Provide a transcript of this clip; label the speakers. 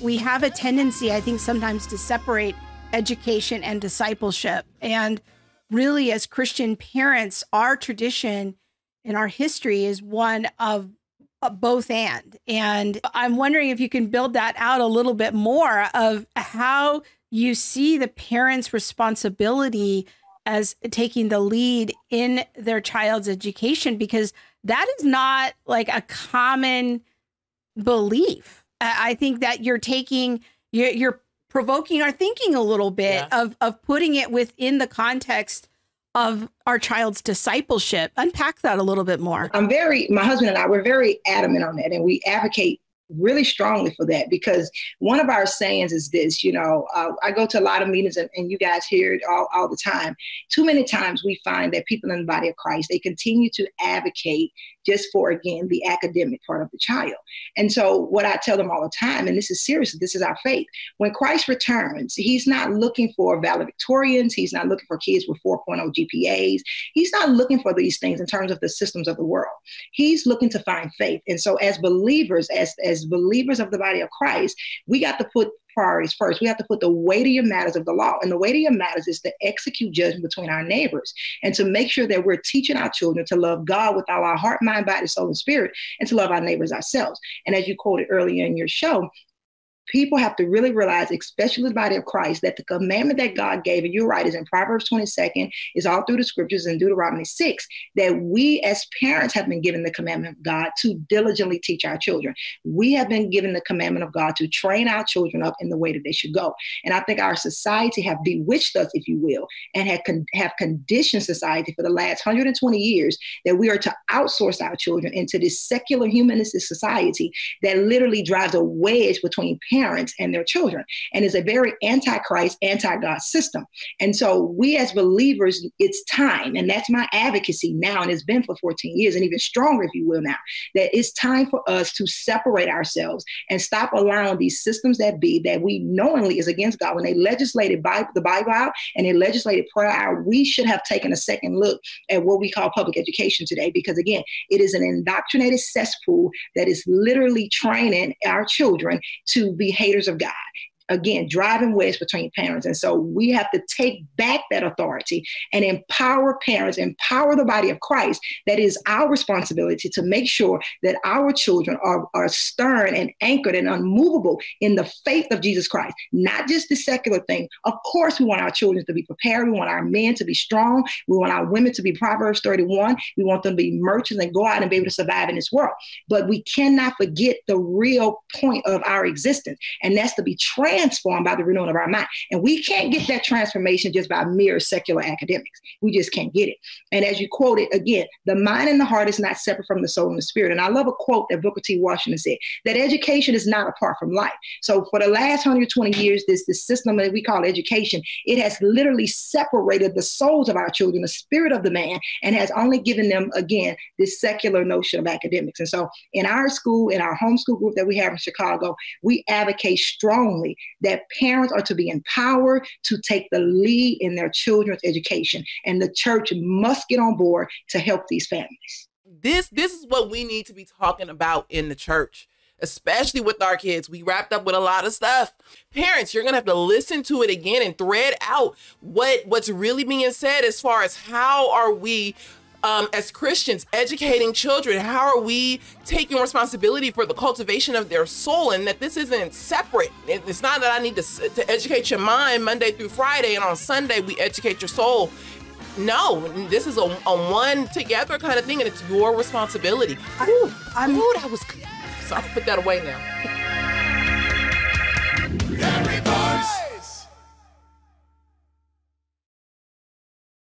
Speaker 1: We have a tendency, I think, sometimes to separate education and discipleship. And really, as Christian parents, our tradition and our history is one of both and. And I'm wondering if you can build that out a little bit more of how you see the parents' responsibility as taking the lead in their child's education, because that is not like a common belief. I think that you're provoking our thinking a little bit of putting it within the context of our child's discipleship. Unpack that a little bit more.
Speaker 2: My husband and I, we're very adamant on that, and we advocate really strongly for that, because one of our sayings is this, I go to a lot of meetings and you guys hear it all the time. Too many times we find that people in the body of Christ, they continue to advocate just for, again, the academic part of the child. And so what I tell them all the time, and this is serious, this is our faith. When Christ returns, he's not looking for valedictorians. He's not looking for kids with 4.0 GPAs. He's not looking for these things in terms of the systems of the world. He's looking to find faith. And so as believers, as believers of the body of Christ, we got to put priorities first. We have to put the weightier matters of the law. And the weightier matters is to execute judgment between our neighbors and to make sure that we're teaching our children to love God with all our heart, mind, body, soul, and spirit, and to love our neighbors ourselves. And as you quoted earlier in your show, people have to really realize, especially the body of Christ, that the commandment that God gave, and you're right, is in Proverbs 22nd, is all through the scriptures in Deuteronomy 6, that we as parents have been given the commandment of God to diligently teach our children. We have been given the commandment of God to train our children up in the way that they should go. And I think our society have bewitched us, if you will, and have conditioned society for the last 120 years that we are to outsource our children into this secular humanistic society that literally drives a wedge between parents and their children, and is a very anti-Christ, anti-God system. And so we as believers, it's time, and that's my advocacy now, and it's been for 14 years, and even stronger, if you will, now, that it's time for us to separate ourselves and stop allowing these systems that we knowingly is against God. When they legislated the Bible out and they legislated prayer out, we should have taken a second look at what we call public education today, because again, it is an indoctrinated cesspool that is literally training our children to be haters of God. Again, driving wedge between parents. And so we have to take back that authority and empower parents, empower the body of Christ. That is our responsibility to make sure that our children are stern and anchored and unmovable in the faith of Jesus Christ, not just the secular thing. Of course, we want our children to be prepared. We want our men to be strong. We want our women to be Proverbs 31. We want them to be merchants and go out and be able to survive in this world. But we cannot forget the real point of our existence, and that's to be transformed by the renewing of our mind. And we can't get that transformation just by mere secular academics. We just can't get it. And as you quoted, again, the mind and the heart is not separate from the soul and the spirit. And I love a quote that Booker T. Washington said, that education is not apart from life. So for the last 120 years, this system that we call education, it has literally separated the souls of our children, the spirit of the man, and has only given them, again, this secular notion of academics. And so in our school, in our homeschool group that we have in Chicago, we advocate strongly that parents are to be empowered to take the lead in their children's education. And the church must get on board to help these families.
Speaker 3: This is what we need to be talking about in the church, especially with our kids. We wrapped up with a lot of stuff. Parents, you're going to have to listen to it again and thread out what's really being said as far as how are we as Christians educating children. How are we taking responsibility for the cultivation of their soul, and that this isn't separate. It's not that I need to educate your mind Monday through Friday, and on Sunday we educate your soul. No, this is a one together kind of thing, and it's your responsibility. That was, so I'll put that away now.